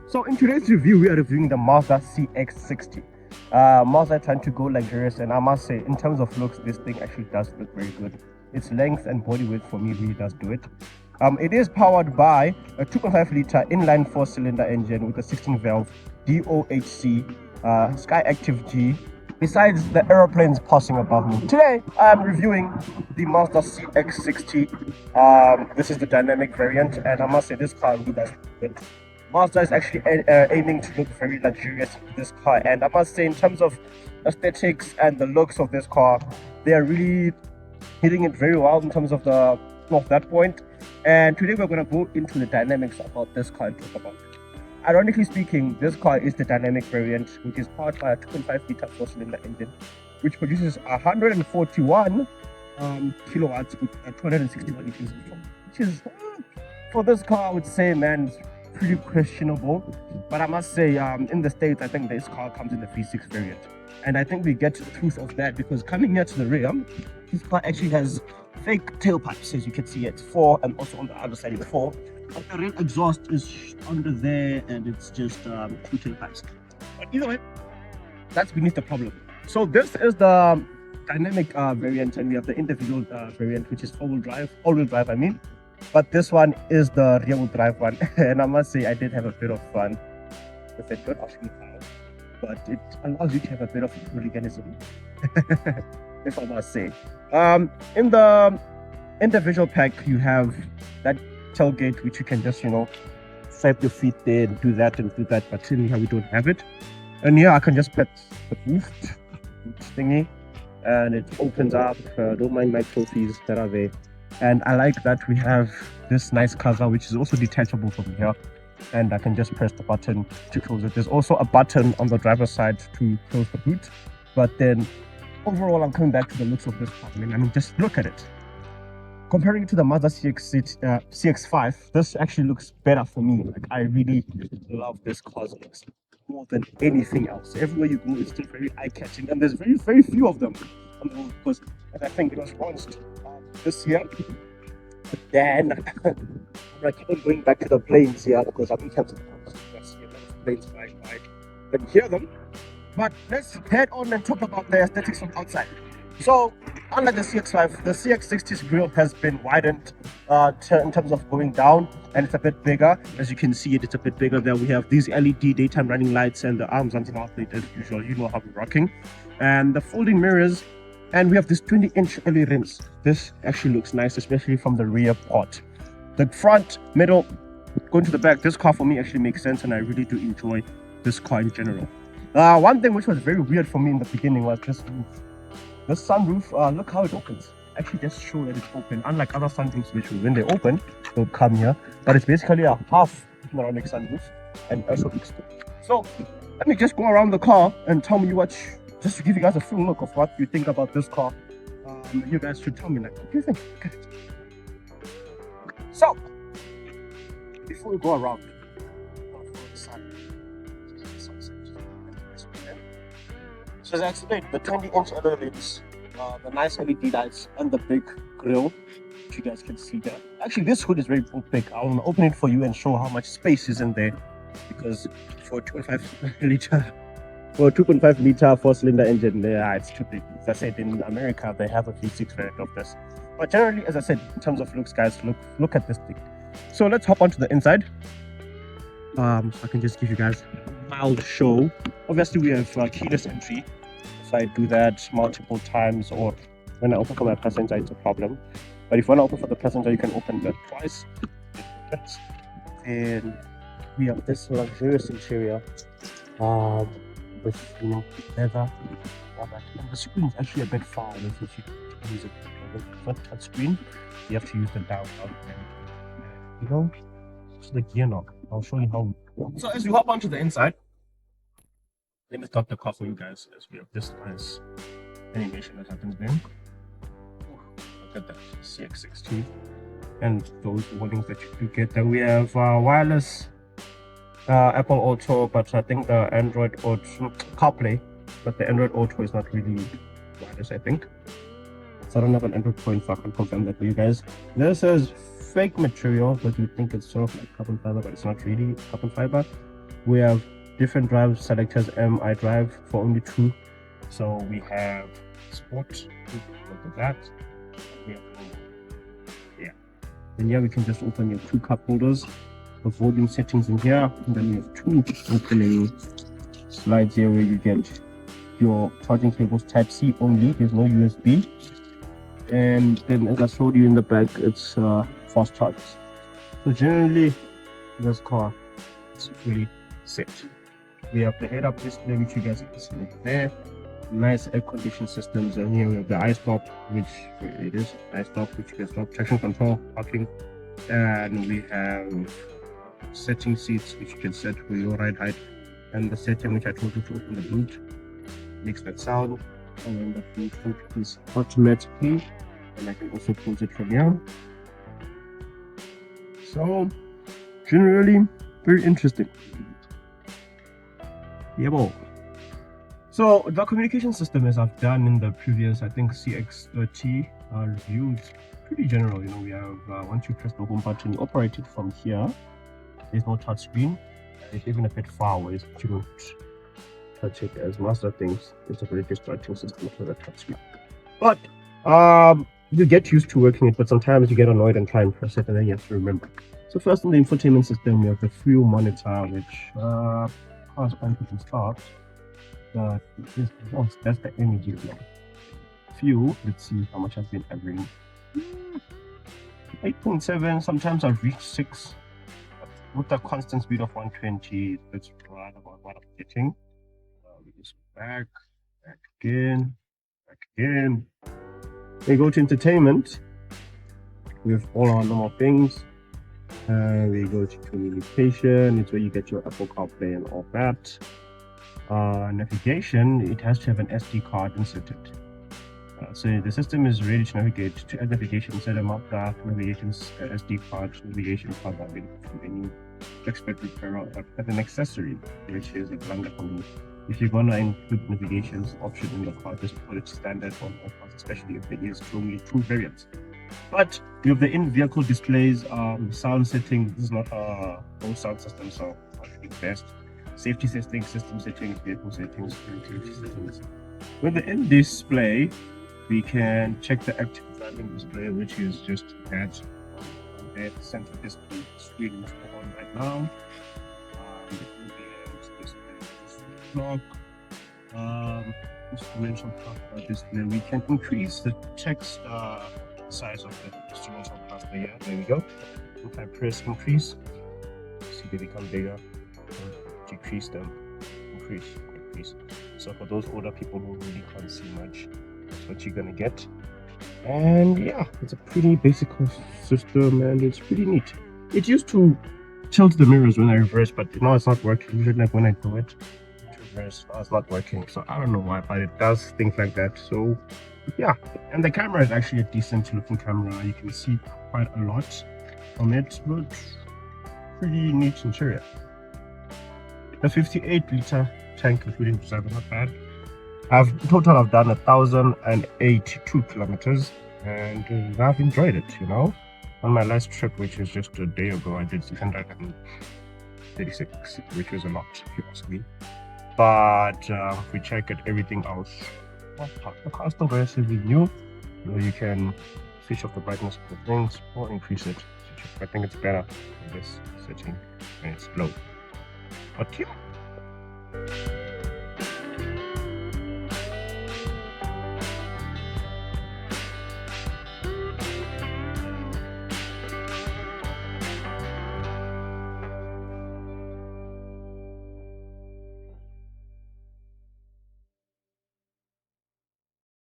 So in today's review, we are reviewing the Mazda CX-60. Mazda trying to go luxurious, and I must say, in terms of looks, this thing actually does look very good. Its length and body width for me really does do it. It is powered by a 2.5-liter inline 4-cylinder engine with a 16-valve DOHC Sky Active G. Besides the aeroplanes passing above me. Today, I'm reviewing the Mazda CX-60. This is the dynamic variant, and I must say, this car really does look good. Mazda is actually aiming to look very luxurious in this car, and I must say, in terms of aesthetics and the looks of this car, they are really hitting it very well in terms of that point. And today we're going to go into the dynamics about this car and talk about it. Ironically speaking, this car is the dynamic variant, which is powered by a 2.5-liter 4-cylinder engine, which produces 141 kilowatts with 261 liters of torque, which is, for this car, I would say, man, pretty questionable. But I must say, in the States, I think this car comes in the V6 variant, and I think we get proof of that because coming here to the rear, this car actually has fake tailpipes. As you can see, it's 4, and also on the other side it's 4, but the rear exhaust is under there and it's just 2 tailpipes. But either way, that's beneath the problem. So this is the dynamic variant, and we have the individual variant, which is all-wheel drive I mean. But this one is the rear-wheel drive one, and I must say I did have a bit of fun with it. Don't ask me how, but it allows you to have a bit of hooliganism, if I must say. In the individual pack, you have that tailgate, which you can just, swipe your feet there and do that, but in here we don't have it. And here I can just put the boot thingy, and it opens up. Don't mind my trophies that are there. And I like that we have this nice cover, which is also detachable from here, and I can just press the button to close it. There's also a button on the driver's side to close the boot. But then overall, I'm coming back to the looks of this car. I mean, just look at it. Comparing it to the Mazda CX-5, this actually looks better for me. Like, I really love this car's looks more than anything else. Everywhere you go, it's still very eye-catching, and there's very, very few of them on the road because, as I think it was launched this year. But then I keep on going back to the planes here because I've been tempted to see a lot of planes flying by and hear them. But let's head on and talk about the aesthetics from outside. So, unlike the CX-5, the CX-60's grille has been widened in terms of going down, and it's a bit bigger. As you can see, it's a bit bigger there. We have these LED daytime running lights and the arms anti-outlet as usual. You know how we're rocking. And the folding mirrors. And we have this 20-inch alloy rims. This actually looks nice, especially from the rear part. The front, middle, going to the back, this car for me actually makes sense, and I really do enjoy this car in general. One thing which was very weird for me in the beginning was this roof. This sunroof, look how it opens. Actually just show that it's open, unlike other sunroofs which when they open, they'll come here. But it's basically a half panoramic sunroof, and also looks good. So let me just go around the car and tell me just to give you guys a full look of what you think about this car. You guys should tell me, like, what do you think? So, before we go around, so as I explained, the 20-inch alloy rims, the nice LED lights, and the big grille, which you guys can see there. Actually, this hood is very big. I will open it for you and show how much space is in there, because for a 2.5-liter 4-cylinder engine, it's too big. As I said, in America, they have a V6 variant of this. But generally, as I said, in terms of looks, guys, look at this thing. So let's hop onto the inside. So I can just give you guys a mild show. Obviously, we have keyless entry. If I do that multiple times, or when I open for my passenger, it's a problem. But if you want to open for the passenger, you can open that twice. And we have this luxurious interior. With leather, and the screen is actually a bit far away, so if you use it for touch screen, you have to use the down button. It's the gear knob. I'll show you how. So as we hop onto the inside, let me start the car for you guys as we have this nice animation that happens there. Look at that CX-60 and those warnings that you do get. Then we have wireless Apple Auto, but I think the Android Auto CarPlay, but the Android Auto is not really wireless, I think. So I don't have an Android point, so I can confirm that for you guys. This is fake material, but you think it's sort of like carbon fiber, but it's not really carbon fiber. We have different drive selectors. I drive for only 2. So we have sport, look at that. We have, yeah. And here we can just open your 2 cup holders, the volume settings in here, and then we have 2 opening slides here where you get your charging cables type C only. There's no USB. And then, as I showed you in the back, it's fast charges. So generally, this car is really set. We have the head-up display, which you guys can see there. Nice air conditioning systems, and here we have the iStop, which it is iStop, which you can stop, traction control, parking, and we have setting seats, which you can set for your ride height, and the setting which I told you to open the boot makes that sound, and then the boot opens automatically, and I can also close it from here. So generally very interesting. Yeah, well. So the communication system, as I've done in the previous, I think CX-30 review, it's pretty general. You know, we have once you press the home button, you operate it from here. There's no touch screen. It's even a bit far away, so you don't touch it as Mazda things. It's a very distracting system for the touch screen. But you get used to working it, but sometimes you get annoyed and try and press it, and then you have to remember. So first, in the infotainment system, we have the fuel monitor, which corresponds to start. That's the energy flow. Fuel, let's see how much I've been averaging. 8.7, sometimes I've reached 6. With a constant speed of 120, that's right about what I'm getting. We just back again. We go to entertainment with all our normal things. We go to communication, it's where you get your Apple CarPlay and all that. Navigation, it has to have an SD card inserted. So the system is ready to navigate. To add navigation inside a Mazda navigation SD card, navigation card available from any expert repair as an accessory, which is a blunder for me. If you're gonna include navigations option in the car, just put it standard on all cars, especially if there is only 2 variants. But you have the in-vehicle displays, sound settings. This is not a full sound system, so I think best. Safety settings, system settings, vehicle settings, connectivity settings. With the in-display, we can check the active driving display, which is just that the center display screen is on right now. Clock, instrumental display. We can increase the text size of the instrumental cluster here. There we go. If I press increase, see they become bigger. Decrease them, increase. So for those older people who really can't see much, that's what you're gonna get. And yeah, it's a pretty basic system, and it's pretty neat. It used to tilt the mirrors when I reverse, but now it's not working. Usually, like when I do it, reverse, now it's not working. So I don't know why, but it does things like that. So yeah, and the camera is actually a decent looking camera. You can see quite a lot from it, but pretty neat interior. The 58-liter tank, including driver, not bad. I've done 1,082 kilometers, and I've enjoyed it. You know, on my last trip, which is just a day ago, I did 636, which was a lot, if you ask me. But if we check at everything else, the car is still relatively new. You can switch off the brightness of the things or increase it. I think it's better in this setting when it's low. But yeah.